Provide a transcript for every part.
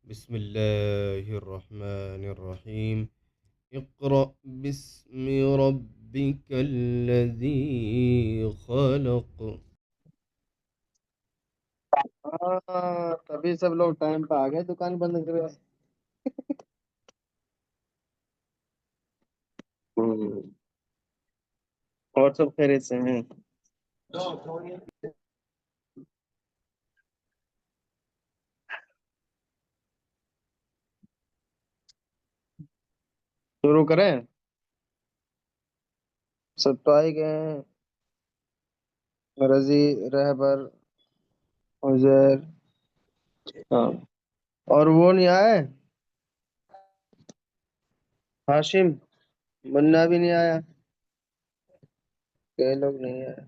बिस्मिल्लाहिर्रहमानिर्रहीम। इक़रा बिस्मि रब्बिकल्लज़ी खलक़। हाँ, तभी सब लोग टाइम पे आ गए दुकान बंद कर। और सब खैरियत से हैं। शुरू करें। सब तो आ ही गए हैं। रजी, रहबर, उजैर। हाँ, और वो नहीं आए। हाशिम, मुन्ना भी नहीं आया। कई लोग नहीं आए।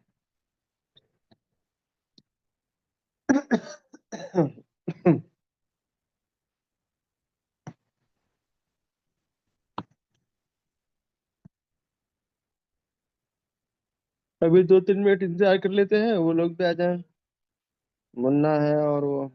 अभी 2-3 मिनट इंतजार कर लेते हैं, वो लोग भी आ जाए। मुन्ना है और वो।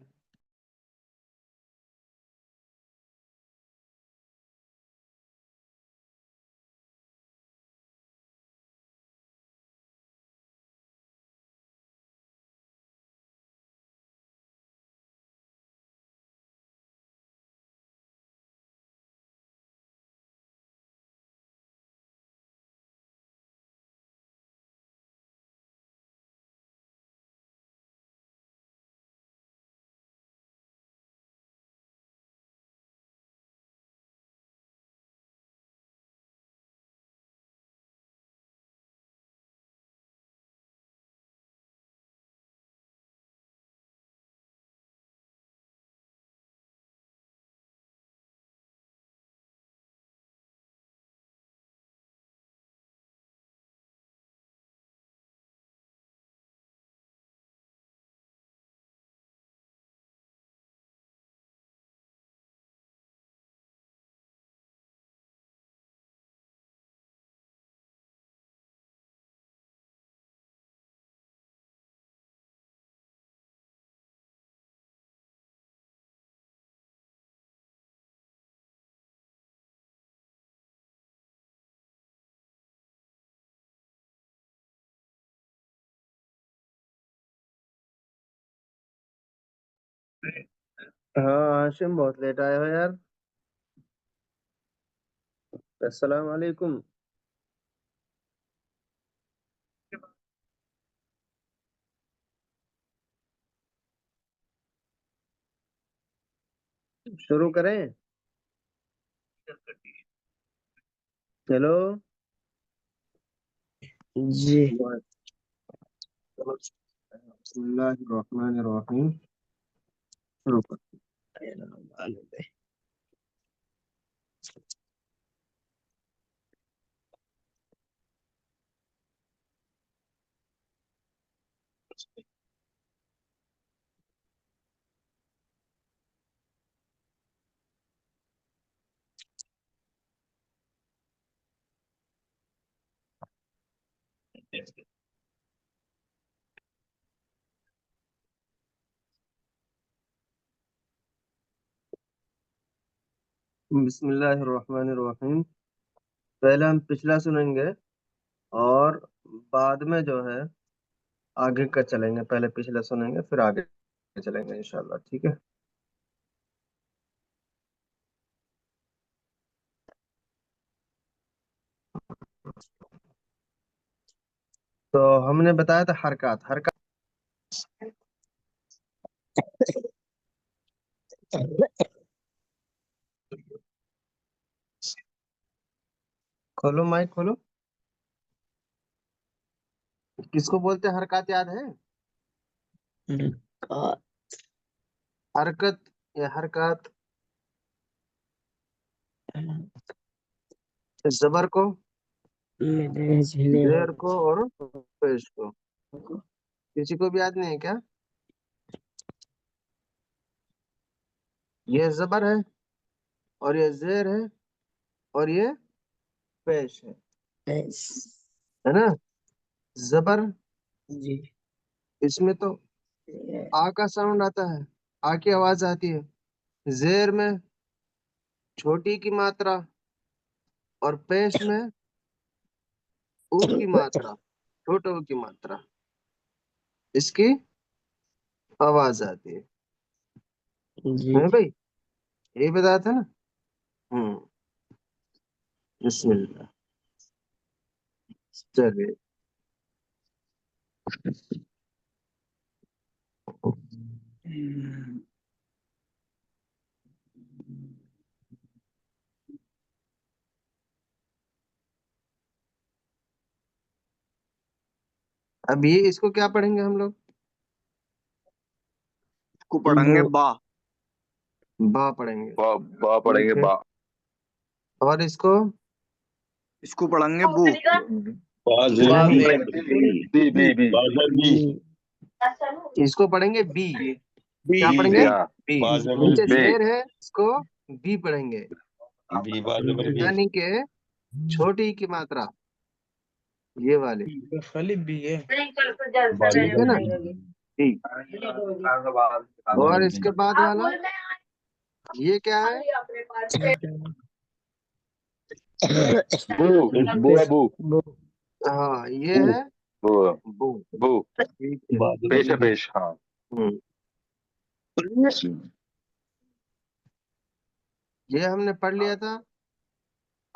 हाँ हाशिम, बहुत लेट आए हो यार। अस्सलाम वालेकुम। शुरू करें। चलो जी। बिस्मिल्लाहिर्रहमानिर्रहीम। शुरू कर। बिस्मिल्लाहिर्रहमानिर्रहीम। पहले हम पिछला सुनेंगे और बाद में जो है आगे का चलेंगे। पहले पिछला सुनेंगे फिर आगे चलेंगे इंशाल्लाह, ठीक है। तो हमने बताया था हरकत हरकत। खोलो माइक खोलो। किसको बोलते हैं हरकत, याद है? हरकत या हरकत। जबर को, जेर को और पेश को। किसी को भी याद नहीं है क्या? ये जबर है और ये जेर है और ये पेश है ना। जबर, जी, इसमें तो आ का साउंड आता है, आ की आवाज आती है। जेर में छोटी की मात्रा और पेश में ऊ की मात्रा, छोटे ऊ की मात्रा, इसकी आवाज आती जी। है भाई, यही बताया था ना। हम्म। बिस्मिल्लाह। चलिए। अब ये इसको क्या पढ़ेंगे हम लोग? को पढ़ेंगे बा। बा पढ़ेंगे। बा पढ़ेंगे ठीक है। बा। और इसको इसको पढ़ेंगे बू। बा बी पढ़ेंगे। बी बी बी इसको पढ़ेंगे बी। बी। क्या बी पढ़ेंगे? हाँ बी। नीचे बी शेर है, इसको बी पढ़ेंगे। यानी के छोटी की मात्रा, ये वाली, खाली बी है। ठीक है ना? बी। और इसके बाद वाला ये क्या है? बू बू बू हाँ, ये बू है बू बू। बू ठीक है। पेश है पेश हाँ। हम्म। ये हमने पढ़ लिया था।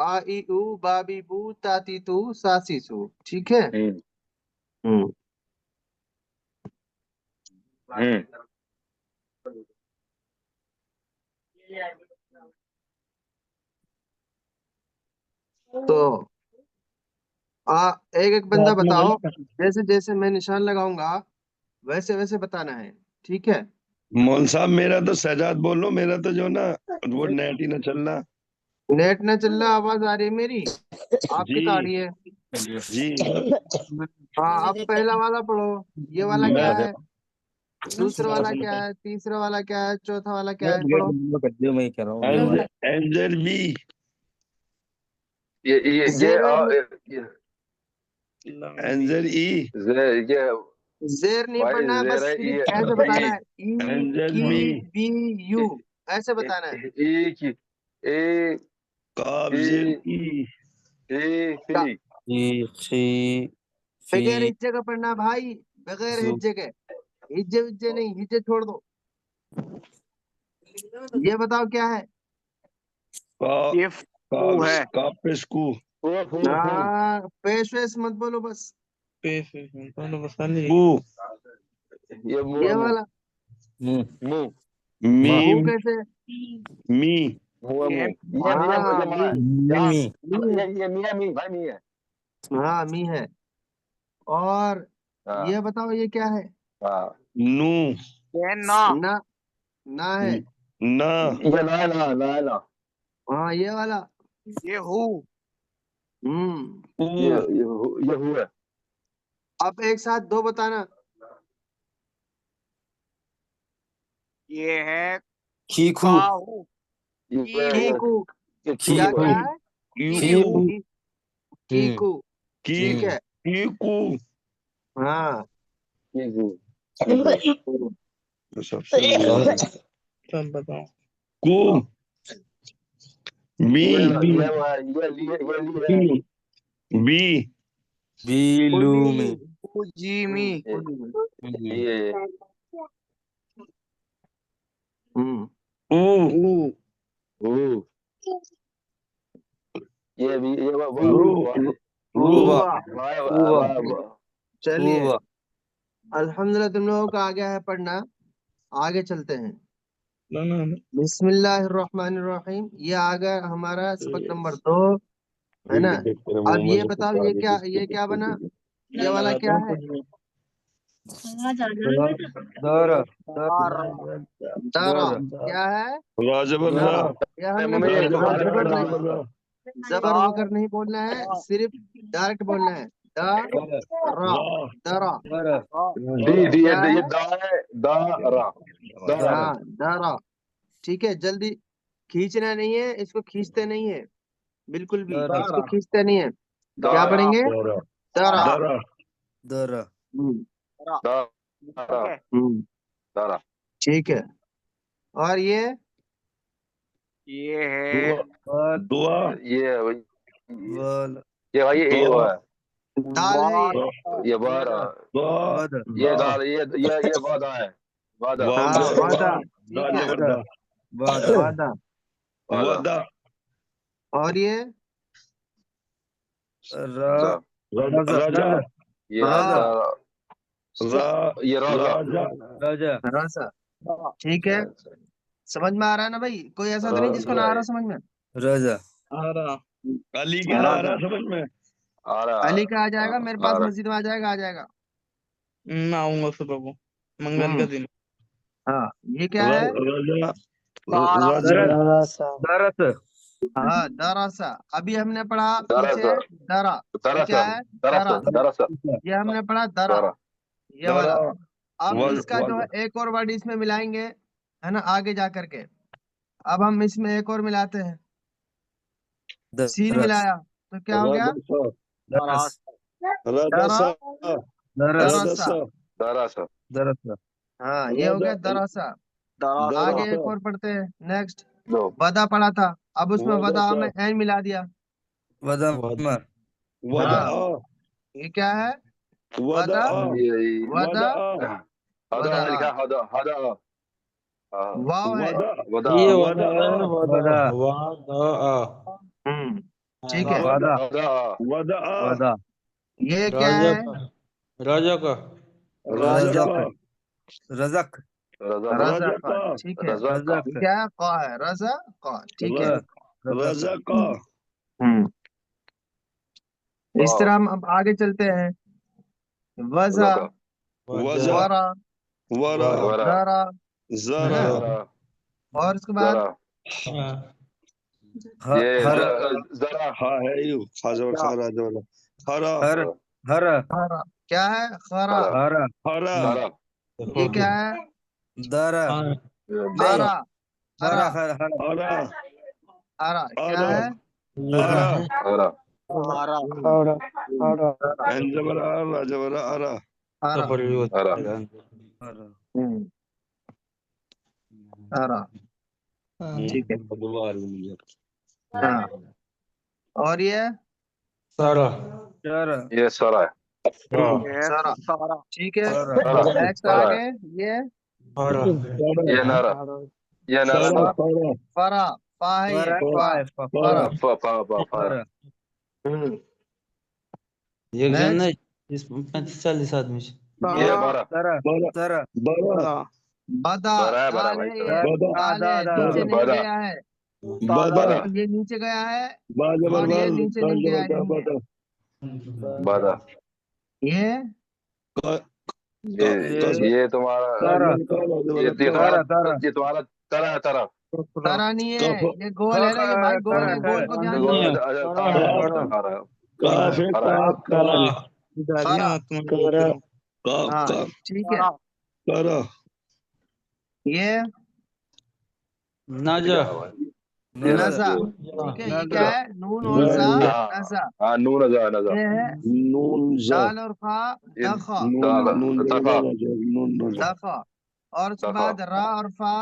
आ ई उ बाबी बू ताती तू सासी सू। ठीक है। हम्म। हम्म तो एक एक बंदा बताओ, जैसे जैसे मैं निशान लगाऊंगा वैसे वैसे बताना है। ठीक है। मौल साहब मेरा तो शहजाद बोलो, मेरा तो जो ना वो नेट ही ना चलना। नेट ना चल रहा, आवाज आ रही है मेरी, आपकी जी तो आ रही है। जी। हाँ, अब पहला वाला पढ़ो। ये वाला मैं क्या है? दूसरा वाला क्या है? तीसरा वाला क्या है? चौथा वाला क्या है? पढ़ो। मैं कह रहा हूँ एंजल बी। ये जेर एंजल ई। ये जेर नहीं भाई पढ़ना है, बस जेर है सिर्फ ये ऐसे बताना है, ई एंजल की बी। बी यू, ऐसे बताना है। ए की ए काफ जेर ए ई। ए का- सी बगैर हिज्जे का पढ़ना भाई, बगैर हिज्जे के। हिज्जे विज्जे नहीं, हिज्जे छोड़ दो। ये बताओ क्या है? का ये फू है। कापेस्कू। पेश वेश मत बोलो बस। बू। ये ये वाला मु बू मीम। कैसे? मी। मु ये हाँ, मी। यहाँ मी है। ये मियाँ मी भाई मी है। हाँ, मी है। और हाँ ये बताओ ये क्या है? हाँ नू। ये ना। ना। ना है। ना। ये ना ना ना ना हाँ, ये वाला। ये हु। हम्म। ऊ। ये हुआ अब एक साथ दो बताना। ये है चीकू। काहू। ये कीकू। क्या हुआ चीकू। क्या है? कीहू। की- कीकू। की ठीक है। कीकू। हाँ। ये हुआ तो सबसे सब बताओ। कू। बी। ये लिए बी। बीलू कुली में। में। उजीमी। कुली में। ये हम्म। ऊ। ऊ। हु ये भी ये रू। वाह रूबा। हुआ। वाह रूबा। वाह वाह चलिए, रूबा। अल्हम्दुलिल्लाह तुम लोगों का आ गया है पढ़ना। आगे चलते हैं। ना ना ना। बिस्मिल्लाहिर्रहमानिर्रहीम। ये आ गया हमारा सबक नंबर 2, है ना? अब ये बताओ ये क्या बना? ये वाला क्या है? दर। दारा। दर। क्या है? राजबर्रा। दारा। ये हमने मम्मी जबर नहीं, राजबर्रा। जबर वगर नहीं बोलना है, सिर्फ डायरेक्ट बोलना है। दा दर। रा। दारा। दर। डी डी क्या ये है? दा है दा रा दा रा हाँ, दारा। ठीक है, जल्दी खींचना नहीं है, इसको खींचते नहीं है, बिल्कुल भी इसको खींचते नहीं है। क्या दारा पढ़ेंगे? दारा। दरा। दर। हम्म। दारा हम्म। दारा ठीक है। और ये ये है वल दुआ ये वल ये भाई ये वो है दाल है ये। ये बारा वद ये दाल ये वादा है वादा हाँ वादा, दा ठीक है, जबर दा वादा वादा। वादा वदा और ये र रजा रजा ये राजा रा ये राजा राजा राजा रसा, ठीक है। समझ में आ रहा है ना भाई? कोई ऐसा तो नहीं जिसको ना आ रहा समझ में? राजा आरा अली के ना आ रहा समझ में? आ रहा अली का आ जाएगा, मेरे आ पास रहा मस्जिद में आ जाएगा, आ जाएगा। मैं आऊंगा सुबह को, मंगल का दिन। हाँ, ये क्या है? रजा तारा रजा दरस हाँ, दरसा। अभी हमने पढ़ा दरस पीछे दरा, ये दरस क्या है? दरस दरा। दरस ये हमने पढ़ा दरा, दरा ये वाला। अब वल इसका जो है एक और वर्ड इसमें मिलाएंगे, है ना, आगे जा करके। अब हम इसमें एक और मिलाते हैं, सीन दरस मिलाया तो क्या हो गया? दरस रजा दरस दरसा। दरस दरस हाँ, ये हो गया दरसा। आगे एक और पढ़ते हैं, नेक्स्ट। दो वदा पढ़ा था, अब उसमें वदा वदा में एन मिला दिया। वदमर वदा ये क्या है? वदा ये वदा, हदा वदा, लिखा हदा हदा वाव है। वदा वदा ठीक है। वादा हदा वदा वादा ये क्या है? रजक रजक रजा रजा का, ठीक है। रजा का ये क्या है? qa है, रजा qa, ठीक है। रजा का इस तरह हम अब आगे चलते हैं। वजा, रजा वजा वरा, वरा वरा दरा, जरा जरा और उसके बाद जरा ये हर जरा हा है यू खाजर खारा जरा हरा हर हर खरा, क्या है? खरा। हरा हर हरा हरा ये क्या है? दर अरा, हरा अरा, हर हर हरा अरा, क्या हरा है? हरा हरा अरा, एन जबर अरा जबर अरा अरा, हरा हर अरा, ठीक है। हाँ, और ये चर ये सरा है सारा, ठीक है। सरा नेक्स्ट सरा आगे है ये ये नरा ये नरा सारा नरा सारा फरा, फा है ये, पर फा, सारा फरा। पर नेक्स्ट ये बारा तर बरा तर बरा बदा, बरा है दाल भाई है ये, बदा दाल है, दा नीचे नहीं बदा गया है। बदा बदा ये नीचे गया है बा जबर और बा ये नीचे नहीं गया है, यहीं बदा है। बदा ये ये कसर ये तुम्हारा तर ये तर तर ये तुम्हारा तरा है तरा तारा नहीं है, कफ ये गोल है ना, ये भाई गोल है, गोल को ध्यान दो। काफ है काफ खरा, काफ हाँ, काफ ठीक है। करा ये नजा नजा, ठीक है। ये क्या है? नून और सा, नजा। हाँ नून नजा नजा ये है नून जा दाल और खा, ये दखा, दाल नून तफा नून दफा। और उसके दफा बाद रा और फा,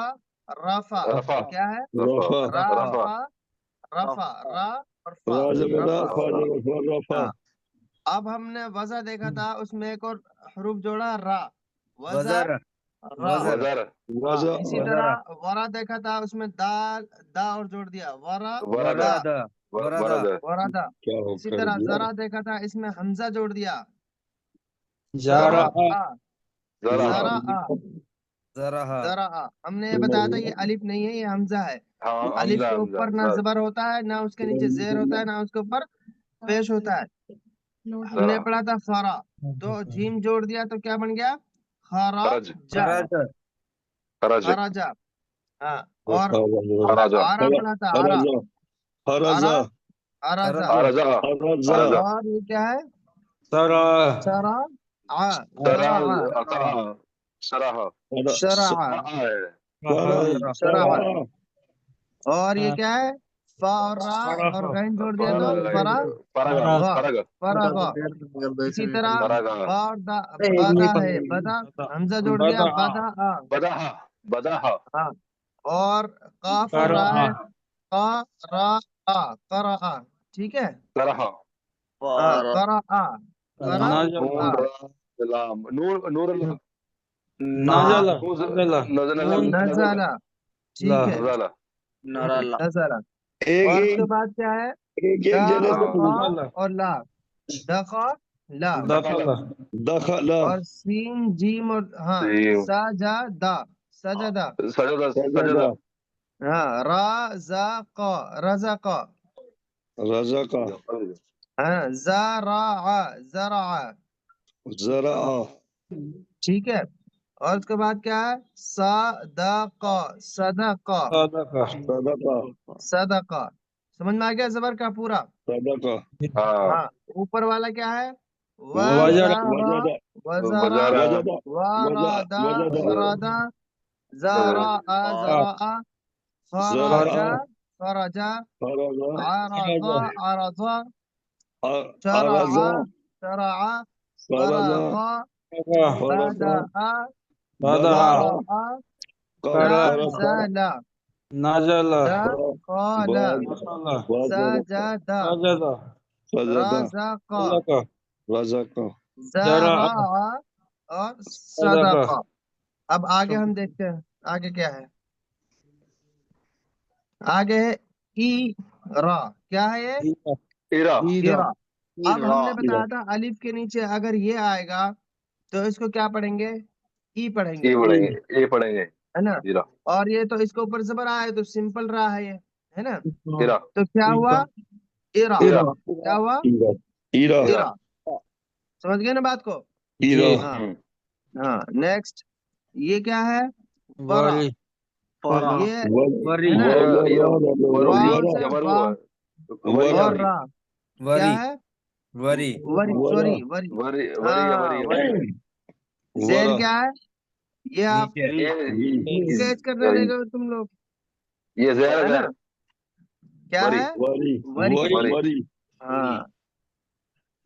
रफा। रफा क्या है? रफा रा और रफा फा, रफा, रा और फा, राजबरा रफा। फाजबरा रफा हाँ, अब हमने वजा देखा था, उसमें एक और हरूफ जोड़ा, रा, वजा, वजर रा। वजर वजर वजा इसी तरह वरा देखा था, उसमें दाल, दा और जोड़ दिया, वरा, वरद दा, वरद वरद वरद वरादा। क्या हो इसी कर तरह दिया जरा देखा था, इसमें हमजा जोड़ दिया, जरा आ, जरा जरा आ, जरह जरा आ। हमने ये बताया था, ये अलिफ नहीं है, ये हमजा है। हाँ अलिफ हमजा के हमजा ऊपर ना जबर होता है, ना उसके नीचे जेर होता है, ना उसके ऊपर पेश होता है। हमने जरा पढ़ा था खरा, तो जीम जोड़ दिया तो क्या बन गया? खरज खराजा, खरज खरज खराजा। हाँ, और खराजा आरा पढ़ा था, आरा, हराजा हराजा आरा, आराजा। आरजा हराजा आरजा और ये क्या है? सरा सरा, आ, सरा सरा, अकहा सराह शरा, शरा। और ये क्या है? फा और रा और गैन जोड़ दिया तो फरा, फरग गा, फरग फरा गा। इसी तरह फरग बा और दा, बदा है, बदा, हमजा जोड़ दिया, बदा आ। बदाहा बदाहा हाँ, और काफ और रा है, करा, ठीक है। सरह करा, करा, नून रा लाम नूर नूर ला नाजला नजला नजला, ठीक है, नजला नजला। एक और उसके एक बाद क्या है, एक दा एक जने और से qa पूछो। और ला, दखा, ला, दखला और सीन जीम और हाँ, सीम सजदा, सजदा, सजदा सजदा सजदा हाँ, रज़ाक़ा, रज़ाक़ा, रज़का हाँ, ज़राअ, ज़राअ, ज़रा ठीक है। और उसके बाद क्या है, सदका, सदका, सदका सदका, समझ में आ गया जबर का पूरा। सदका हाँ हाँ, ऊपर वाला क्या है, वजदा वज़रा, वज़रा, वजारा वरादा, वजदा वरादा, ज़राअ, ज़राअ, खराजा, ज़रा खराजा, फरजा अरज़ा, अरज़ा, अरजा शरआ, शरआ, फरजा फरगा, फरजा बदअ, बदा बरअ, करता नज़ला, दखल, वजदा सजद, सजदा रज़क, रज़का ज़रअ और सदक। अब आगे हम देखते हैं आगे क्या है। आगे है ईरा, क्या है ये, इरा ईरा। अब हमने बताया था अलिफ के नीचे अगर ये आएगा तो इसको क्या पढ़ेंगे, ई पढ़ेंगे, ये पढ़ेंगे है ना। इरा और ये तो इसके ऊपर जबर आया है तो सिंपल रहा है ये, है ना। इरा तो क्या हुआ, इरा, इरा क्या हुआ, ईरा ईरा इरा, समझ गए ना बात को। ईरा हाँ, हाँ, नेक्स्ट ये क्या है, वरा, ये वरी है ना, ये वाव से जबर वाह वरी और रा, क्या वरी है, worry worry, sorry, worry, worry हाँ, वरी। जेर वरा क्या है, ये आप ये कैच करने रहेगा तुम लोग, ये जहर है ना, जहर क्या वरी है, वरी वरी, वरी वरी हाँ।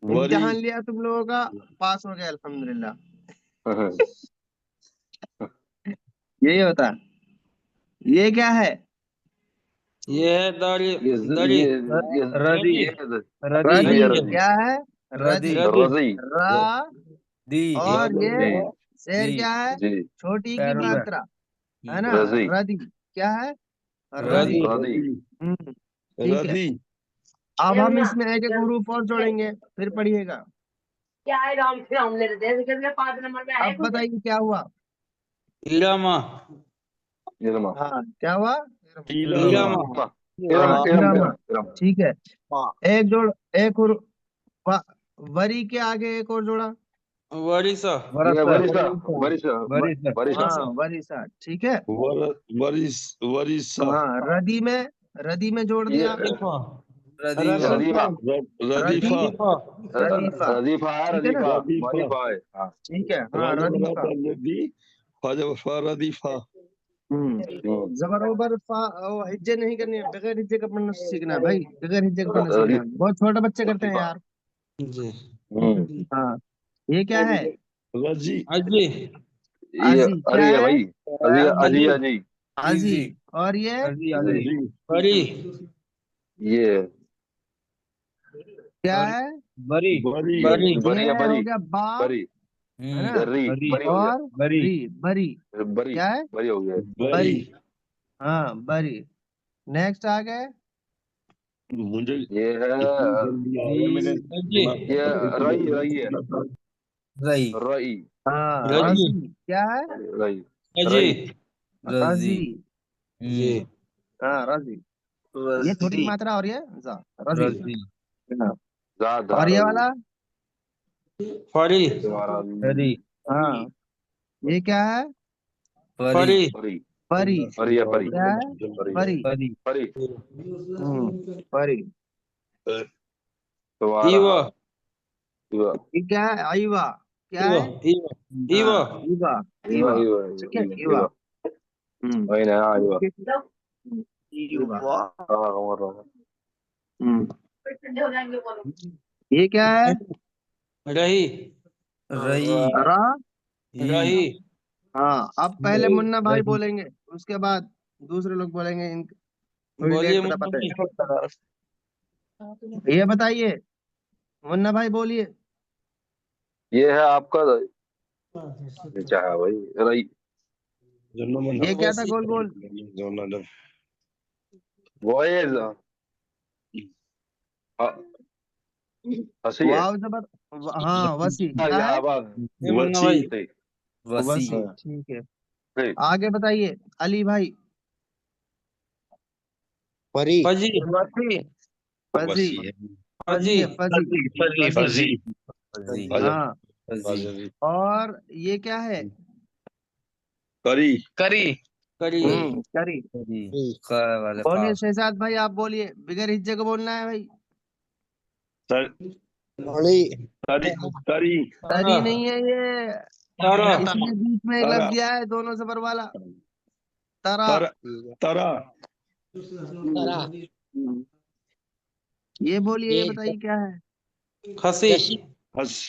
वरी इम्तिहान लिया तुम लोगों का, पास हो गया अल्हम्दुलिल्लाह। यही होता है। ये क्या है, ये रदी ये रदी रदी, रजी क्या है, रदी, रजी रा, दी और ये जी शेर दी क्या है, जी छोटी की पैरों में मात्रा, है ना, रजी रदी, क्या है, रदी। रदी रदी ठीक है। रदी अब हम इसमें एक एक हरूफ और जोड़ेंगे, फिर पढ़िएगा। अब बताइए क्या हुआ, इरमा हाँ, क्या हुआ, इलमा इरमा, ठीक है। एक जोड़, एक और वरी के आगे एक और जोड़ा, ये वरसा वरिसा वरिसा वरिसा वरिसा हाँ, वरिसा, ठीक है। वरिस वरिसा हाँ, रदी में जोड़ ये दिया, रदीवा रदीफा रदी, रदीफा रदीफा, रदीफा है ठीक है ना, रदीफा रदीफा मारीफा है हाँ ठीक है, हाँ, रजबरा रदीफा। रदी रदीफा जबर ओबर हिज्जे नहीं करनी है, बगैर हिज्जे का पढ़ना सीखना है भाई, बगैर हिज्जे का पढ़ना सीखना है, बहुत छोटे बच्चे करते हैं यार। हाँ, ये क्या है, रजी ये आजी, क्या अरे है है, भाई अजी अजी अजी आजी। इजी और ये अजी अजी रजी ये क्या है, बरी बरी बरी है ये हो बरी गया बा, बरी है ना, री बरी बरी हो गया और बरी री, बरी, बरी क्या है, बरी हो गया बरी बरी, हाँ, बरी। नेक्स्ट आ गए, मुझे ये है इतनी जल्दी आ गया मैंने दिमाग ये रई रई है रई रई हाँ, रजी, क्या है, रई रई रजी रजी, हाँ, रजी, ये छोटी की मात्रा और ये जा, रजी, रजी हाँ। ज्यादा और ये रई वाला, तुम्हारा हरी हाँ, ये क्या है, परी परी परी, परी है परी क्या है, परी परी, परी परी परी। तुम्हारा युवा ये क्या है, आईवा, क्या है, हाँ, ईवा, युवा ईवा, युवा ठीक है, ईवा। युवा वही ना हाँ युवा ईवा। हाँ कमर हम्म, ये क्या है, रई रा, ही हाँ। अब पहले मुन्ना भाई बोलेंगे, उसके बाद दूसरे लोग बोलेंगे, थोड़ी बोलिए लेट पता मुन्ना पता भाई। है। ये बताइए मुन्ना भाई बोलिए। ये है आपका क्या है भाई? रई। ये क्या था गोल गोल? वॉयज। हंसी है। वाव जबर। हाँ वसी क्या या है? आवाज। ये मुन्ना भाई। सही। वसी हाँ, ठीक है। सही। आगे बताइए अली भाई। परी फजी फजी फजी फजी है फजी फजी। फजी हाँ फजी और ये क्या है? करी करी करी करी। करी का वाले का बोलिए शहजाद भाई आप बोलिए बगैर हिज्जे को बोलना है भाई। बड़ी करी करी तारा तरी नहीं है ये। तारा इसमें बीच में एक तारा लफ्ज दिया है दोनों जबर वाला। तरा। तारा तारा तारा हम्म, ये बोलिए ये बताइए क्या है? खसी हसी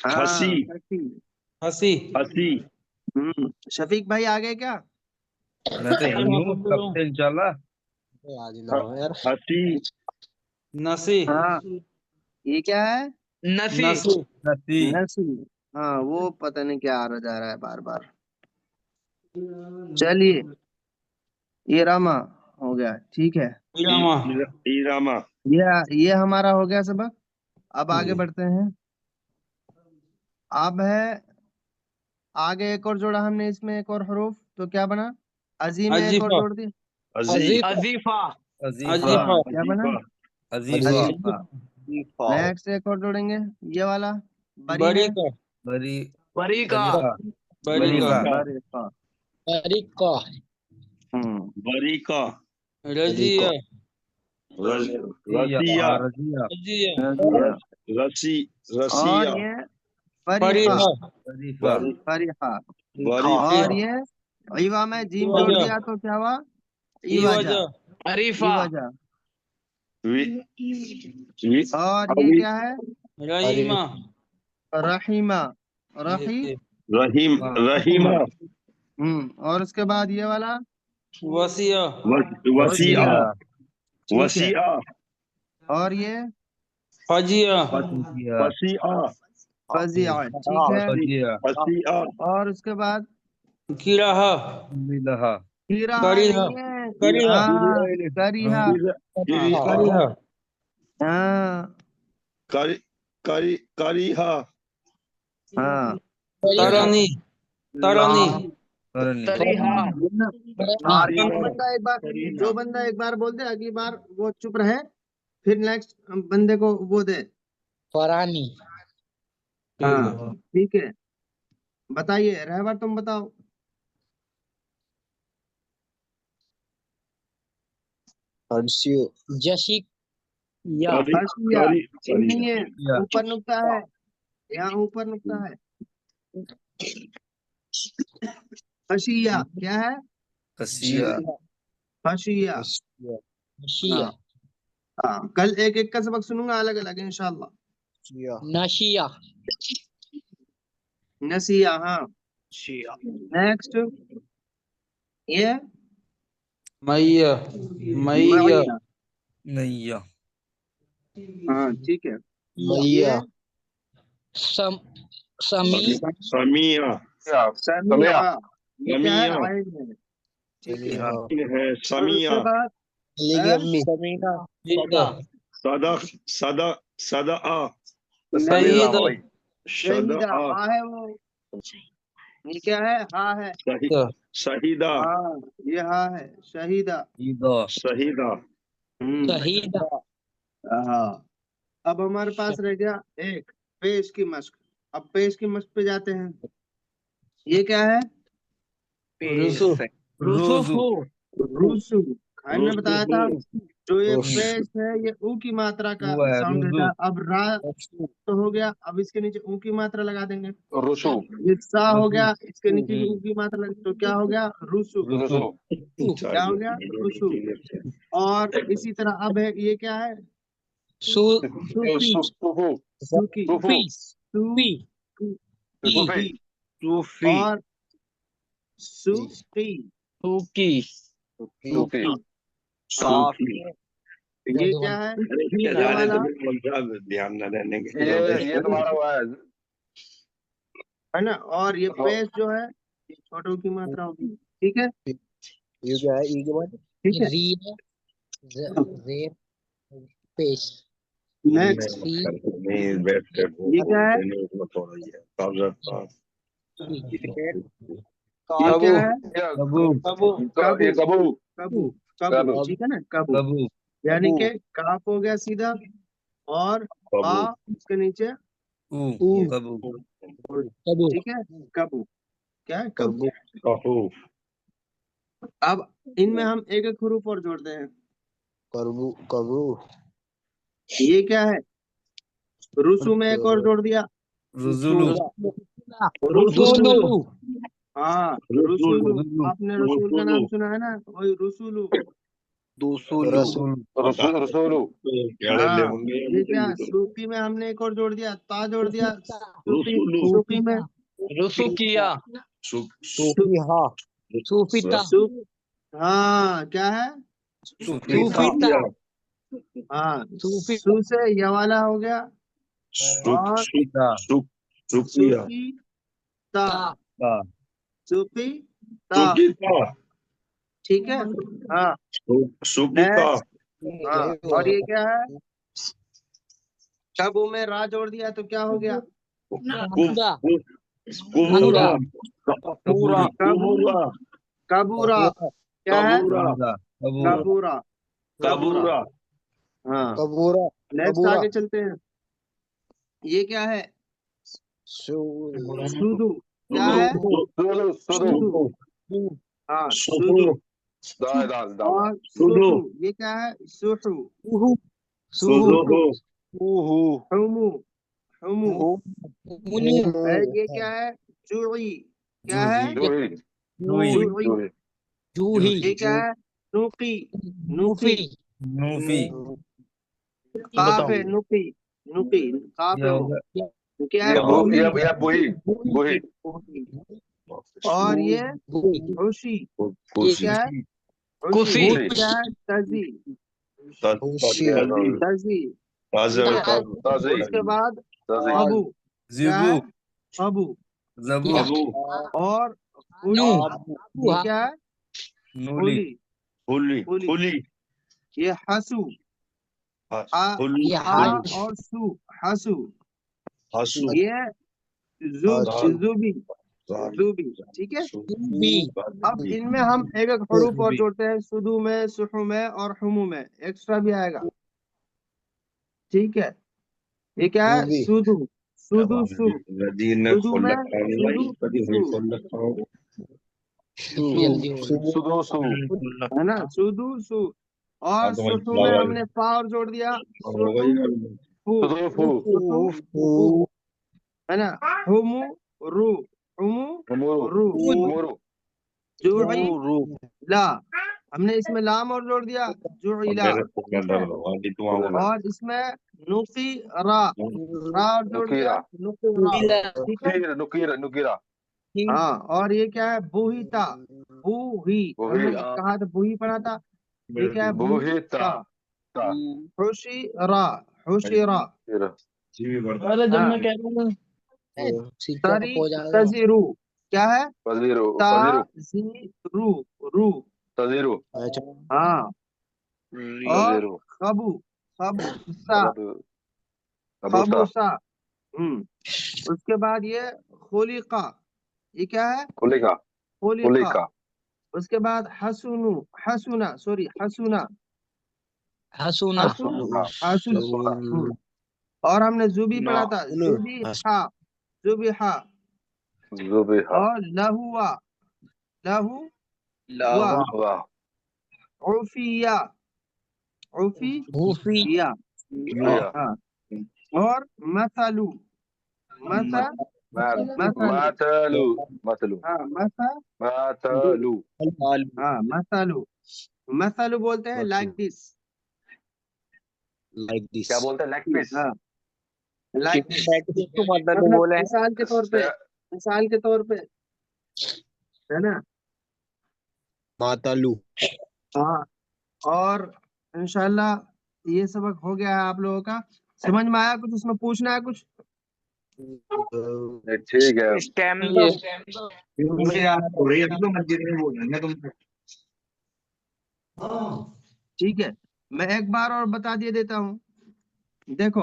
हाँ कसी। हसी हसी शफीक भाई आ गए क्या? मैं तो यही हूँ कब से चला आज ना हो यार हसी नसी हाँ ये क्या है? नसी नसी नसी नसी। हाँ वो पता नहीं क्या आ रहा जा रहा है बार बार। चलिए ये रामा हो गया ठीक है। ईरामा ईरामा ये हमारा हो गया सबक। अब आगे बढ़ते हैं। अब है आगे एक और जोड़ा हमने इसमें एक और हरूफ तो क्या बना? अजीम में एक और अजीफा जोड़ दिया। अजीब अजीफा अजीफा हाँ क्या बना? अजीफा अजीफा अजीफा। नेक्स्ट एक और जोड़ेंगे ये वाला। बरी बड़ी है। का बड़ी परी का बड़ी का बरी का। परी का बरी का रजिया रसिया रजिया रजिया। रसी और रसिया ये फरीहा। फरीहा बरी फरीहा। बरी और ये ईवा में जीम जोड़ इवाजा दिया तो क्या हुआ? इवाजा। इवाजा अरीफा इवाजा। वि वि और ये अवी क्या है? रहीमा रहीमा। रही। ये रहीम रहीमा और उसके बाद ये वाला वसिया वसिया वसिया। ठीक है। वसिया और ये फजिया फसिया फजिया ठीक है। फसिया और उसके बाद किराहा कीरा करीहा नहीं है। करीहा हाँ करीहा। करीहा हाँ करी करी करीहा हाँ तरनी तरनी तरीहा हाँ जो बंदा एक बार बोल दे अगली बार वो चुप रहे। फिर नेक्स्ट बंदे को वो दे। फरानी हाँ ठीक है। बताइए रहबर तुम बताओ। जशिक या करी हसिया करी ये नहीं है। ऊपर नुक्ता है। यहाँ ऊपर नुक्ता है। हसिया क्या है? कसिया हसिया। नशिया हाँ कल एक एक का सबक सुनूंगा अलग अलग इंशाल्लाह। नशिया नसिया हाँ। नेक्स्ट ये मैया मैया मैया। मैया हाँ ठीक है। मैया ये सम समी समिया समिया। ये क्या है? समिया आयन है। ठीक है। है और समिया उसके बाद समीना सदा सदा सदा सदा सईद शहीदा सदा हाँ है वो। ये क्या है? हाँ है। शहीदा हाँ ये हाँ है शहीदा। शहीदा शहीदा हाँ अब हमारे पास रह गया एक पेश की मश्क। अब पेश की मश्क पे जाते हैं। ये क्या है? रुसु रुसुफु रूसु। मैंने बताया था जो ये रुसु पेश है ये ऊ की मात्रा का साउंड देता है। अब रा तो हो गया। अब इसके नीचे ऊ की मात्रा लगा देंगे। रुसु ये सा हो गया इसके नीचे भी ऊ की मात्रा लगा तो क्या हो गया? रूसु। क्या हो गया? रूसु। और इसी तरह अब है ये क्या है? सु सूफी। सूफी। फी फी सूफी। सूफी और सूफी। सूकी सूफी। सूफी। ये क्या है? अरे इसके ये जाने वाला तो बिल्कुल साहब ध्यान न रहने के ये तुम्हारा हुआ है। है ना। और ये हाँ। पेश जो है ये छोटों की मात्रा होगी। ठीक है, ये क्या है? ई के बाद ठीक है। री है, रे पेश नेक्स्ट नहीं बैठ कर ये क्या है? थोड़ा ही है कागज ये क्या है? कबू कबू। ये कबू। कबू। कबू। कबू, ठीक है ना। कबू कबू यानी कि काफ हो गया सीधा और बा उसके नीचे कबू कबू ठीक है। कबू क्या है? कबू। कबू अब इनमें हम एक एक हरूफ और जोड़ते हैं। करबू कबू ये क्या है? रुसू में एक और जोड़ दिया। रुजुलू रुसूलू। हाँ, रुसूलू। रुसूलू। आपने रसूल का नाम सुना है ना, वही रुसूलू। रसूल रसूलू। हाँ, ये क्या? सूफी में हमने एक और जोड़ दिया, ता जोड़ दिया। सूफी सूफी में रुसुकिया सूफीहा सूफीता हाँ, क्या है? सूफीता हाँ, सूफी सू से ये वाला हो गया और सुकिया सूफी ता। का सूफी ता, ठीक है। हाँ, सुकिता हाँ। और ये क्या है? कबू में रा जोड़ दिया तो क्या हो गया? कुबा कुबूरा कबूरा कुबूरा कबूरा। क्या है? कबूरा कबूरा कबूरा। कबूरा हाँ, कबूरा नेक्स्ट कबूरा आगे चलते हैं। ये क्या है? सुदू। क्या है? सुदू। सुदू। हाँ, सुदू सुदू। और सुहू। ये क्या है? सुहू। सुदू हुमू। हुमू। मुनी ये क्या है? जुई। क्या है? जूही। जुई। जूही ये क्या है? नुकी। नूफी नूफी काफ है, नुकी। नुकी काफ ये है हो वो। गया क्या ये है? बुही। बुही। बुही। और ये खुशी। ये क्या है? कुसी क्या है? तजी। ताजी तजी। ताजा ठीक है। ताजी। उसके बाद ताजी। अबू। क्या जिबू है? अबू। जबू अबू और हुली। ये क्या है? नूली हुली। फुली फुली। फुली ये हसू। आ फुली और सू। हसू। हसू ये जुबी। जुबी, ठीक है। अब इनमें हम एक एक हरूफ और जोड़ते हैं, सुदू में, सुहू में और हुमू में। एक्स्ट्रा भी आएगा, ठीक है। ये क्या है? सुदू। सुदू सू। सुदू में सुदू सू, सुदू सू। है ना। सुदू सू। और सुहू में हमने पा और जोड़ दिया। सुहू फू। सुदू फू। सुहू फू, है ना। हुमू रू। हुमू रू। उमरू। जुई ला। हमने इसमें लाम और जोड़ दिया। जुइला। और इसमें नुकी रा। रा और जोड़ दिया। नुकीरा, ठीक है। नुकीरा। हाँ, और ये क्या है? बुहिता। बुही हमने कहा था, बुही पढ़ा था। ये क्या है? बुहिता। हुशिरा। हुशिरा। अरे जब हाँ, मैं कह रहा हूँ तरी तजीरू। क्या है? फजीरू। ताजीरू। रू। तजीरू। हाँ, और तजीरू। खबू। खबूसा। अबूसा। खबूसा। उसके बाद ये खुलिका। ये क्या है? खुलिका। खुलिका। उसके बाद हसुनु। हसुना, सॉरी, हसुना। हसूना हसुन। और हमने जुबी पढ़ा था। जुबी हा। जुबी हा। जुबिहा। और लहुआ। लहु वा। वाह। उफिया। उफिया। हाँ, और मसलू। मसलू। मतलू। हाँ, मतलू। हाँ, मसलू। मसलू बोलते हैं लाइक दिस। क्या बोलते हैं? Leg piece. हाँ, लाइक दिस। तो मतलब मतलब बोले मिसाल के तौर पे, मिसाल के तौर पे, है ना। मातालू हाँ, और इंशाल्लाह ये सबक हो गया है आप लोगों का। समझ में आया कुछ? इसमें पूछना है कुछ? ठीक है। स्टेम ये मुझे याद हो रही है, अभी तो मस्जिद में बोलेंगे तुमसे। ठीक है, मैं एक बार और बता दिए देता हूँ। देखो,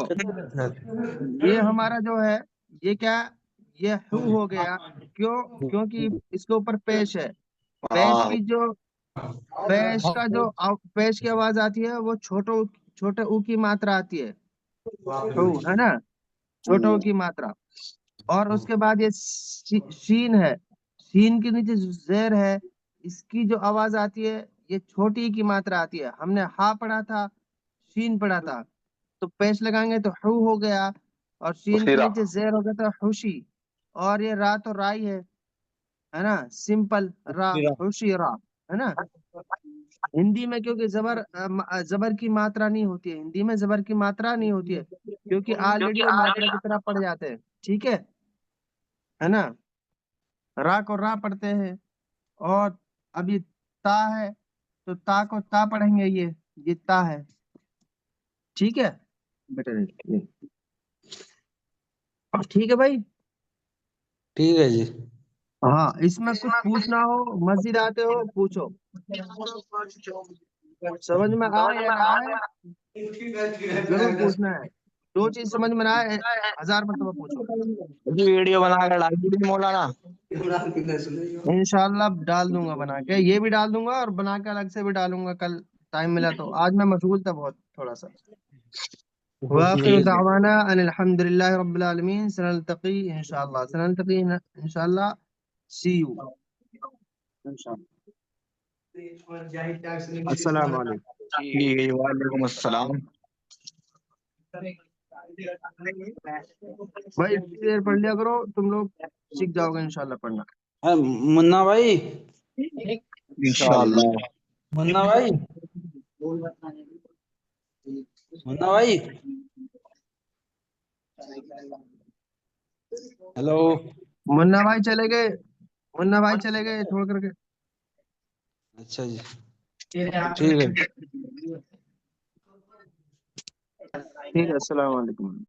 ये हमारा जो है, ये क्या, ये हु हो गया। क्यों? क्योंकि इसके ऊपर पेश है। पेश की जो पेश का जो पेश की आवाज आती है वो छोटे ऊ की मात्रा आती है, हु, है ना, छोटे ऊ की मात्रा। और उसके बाद ये शीन है, शीन के नीचे जो जेर है, इसकी जो आवाज आती है ये छोटी की मात्रा आती है। हमने हा पढ़ा था, शीन पढ़ा था, तो पेश लगाएंगे तो हु हो गया, और शीन के उसीरा। नीचे जेर हो गया तो हुशी। और ये रा तो राई है ना, सिंपल रा, हुशी रा, है ना। हिंदी में क्योंकि जबर की मात्रा नहीं होती है, हिंदी में जबर की मात्रा नहीं होती है, क्योंकि ऑलरेडी वो मात्रा की तरह पढ़ जाते हैं। ठीक है ना। रा को रा पढ़ते हैं, और अब ये ता है, तो ता को ता पढ़ेंगे, ये ता है। ठीक है बेटा, ठीक है भाई। ठीक है जी। हाँ, इसमें कुछ पूछना हो, मस्जिद आते हो पूछो। समझ में आए या ना आए, जरूर पूछना है। जो चीज समझ में ना आए 1000 मरतबा पूछो। वीडियो बना कर डाल दी मौलाना। इंशाल्लाह डाल दूंगा बना के, ये भी डाल दूंगा और बना के अलग से भी डालूंगा कल टाइम मिला तो। आज मैं मशगूल था बहुत थोड़ा सा। वाखिर दावाना अनिल हम्दुलिल्लाहि रब्बिल आलमीन। सनल्तकी इंशाल्लाह। सी यू इंशाल्लाह। अस्सलाम वालेकुम। ठीक है, वालेकुम अस्सलाम। भाई इतनी देर पढ़ लिया करो, तुम लोग सीख जाओगे इंशाल्लाह पढ़ना। मुन्ना भाई, इंशाल्लाह। मुन्ना भाई, मुन्ना भाई, हेलो। मुन्ना भाई चले गए, मुन्ना भाई चले गए छोड़ करके। अच्छा जी, ठीक है। ठीक है, अस्सलाम वालेकुम।